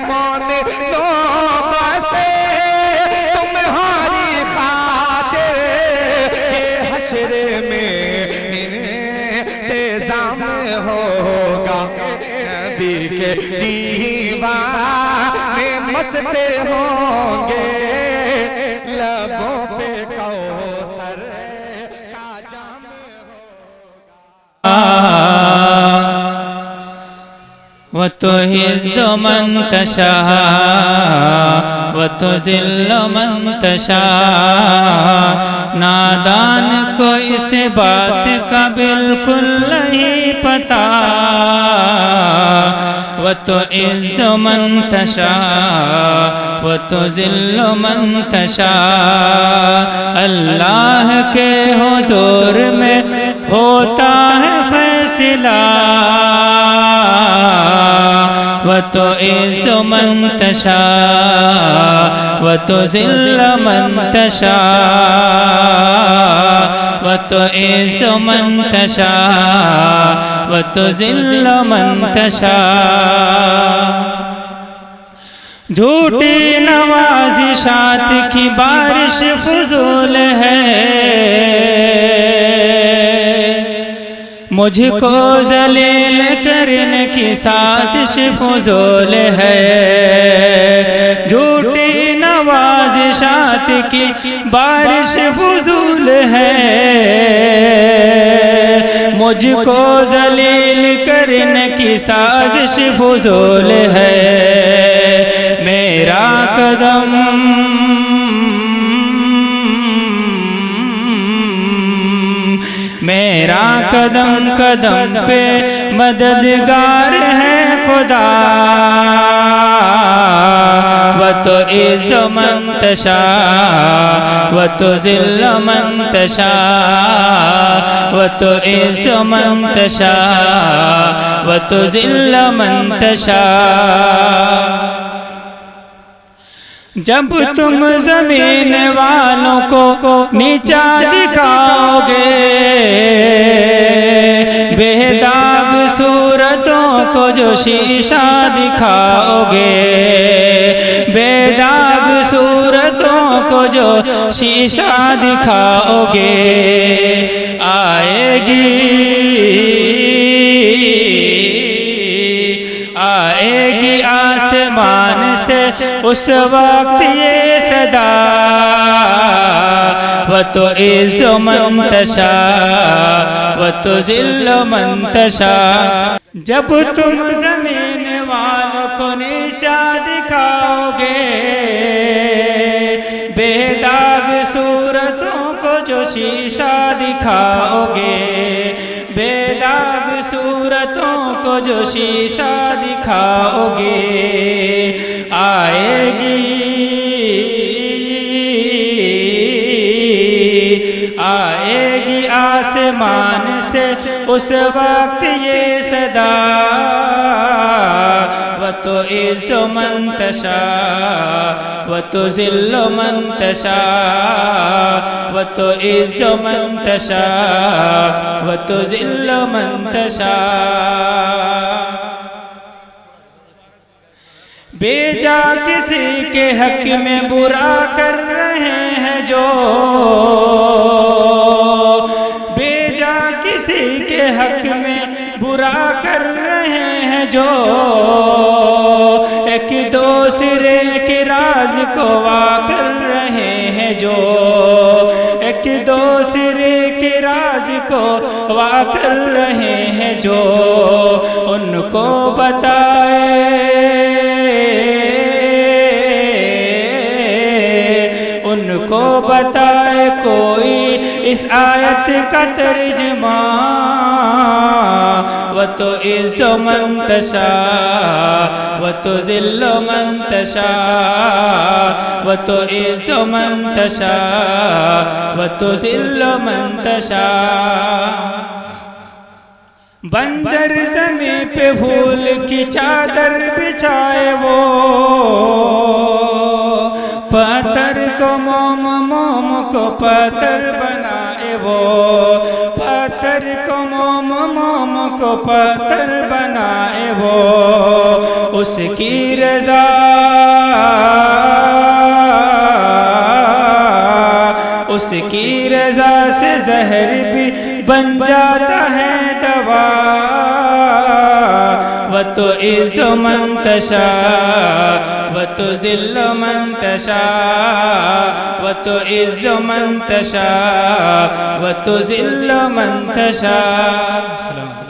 مومن لوگ سے تمہاری خاطر یہ حشر میں انتظام ہوگا نبی کے دیوانے مست ہوں گے لبوں پہ کوثر کا جام وَتُعِزُّ مَن تَشَاءُ وَتُذِلُّ مَن تَشَاءُ نادان کو اس بات کا بالکل نہیں پتہ وَتُعِزُّ مَن تَشَاءُ وَتُذِلُّ مَن تَشَاءُ اللہ کے حضور میں ہوتا ہے فیصلہ وَتُعِزُّ مَن تَشَاءُ وَتُذِلُّ مَن تَشَاءُ وَتُعِزُّ مَن تَشَاءُ وَتُذِلُّ مَن تَشَاءُ جھوٹی نوازشات کی بارش فضول ہے مجھ کو ذلیل کرنے کی سازش فضول ہے جھوٹی نوازشات کی بارش فضول ہے مجھ کو ذلیل کرنے کی سازش فضول ہے میرا قدم میرا قدم قدم پہ مددگار ہے خدا وَتُعِزُّ مَن تَشَاءُ وَتُذِلُّ مَن تَشَاءُ وَتُعِزُّ مَن تَشَاءُ وَتُذِلُّ مَن تَشَاءُ جب تم زمین والوں کو نیچا دکھاؤ گے بے داغ صورتوں کو جو شیشہ دکھاؤ گے بے داغ صورتوں کو جو شیشہ دکھاؤ گے آئے گی آسمان سے اس وقت یہ صدا وَتُعِزُّ مَن تَشَاءُ وَتُذِلُّ مَن تَشَاءُ جب تم زمین والوں کو نیچا دکھاؤ گے بے داغ صورتوں کو جو شیشہ دکھاؤ گے بے داغ صورتوں کو جو شیشہ دکھاؤ گے آئے گی آسمان سے اس وقت یہ صدا وَتُعِزُّ مَن تَشَاءُ وَتُذِلُّ مَن تَشَاءُ وَتُعِزُّ مَن تَشَاءُ وَتُذِلُّ مَن تَشَاءُ بے جا کسی کے حق میں برا کر رہے ہیں جو بے جا کسی کے حق میں برا کر رہے ہیں جو ایک دوسرے کے راز کو وا کر رہے ہیں جو ایک دوسرے کے راز کو وا کر رہے ہیں جو ان کو بتائے کوئی اس آیت کا ترجمہ وَتُعِزُّ مَن تَشَاءُ وَتُذِلُّ مَن تَشَاءُ وَتُعِزُّ مَن تَشَاءُ وَتُذِلُّ مَن تَشَاءُ بنجر زمین پہ پھول کی چادر بچھائے وہ پتھر کو موم موم کو پتھر بنائے وہ پتھر کو موم موم کو پتھر بنائے وہ اس کی رضا اس کی رضا سے زہر بھی بن جاتا ہے دوا وتعز من تشاء وتذل من تشاء وتعز من تشاء وتذل من تشاء.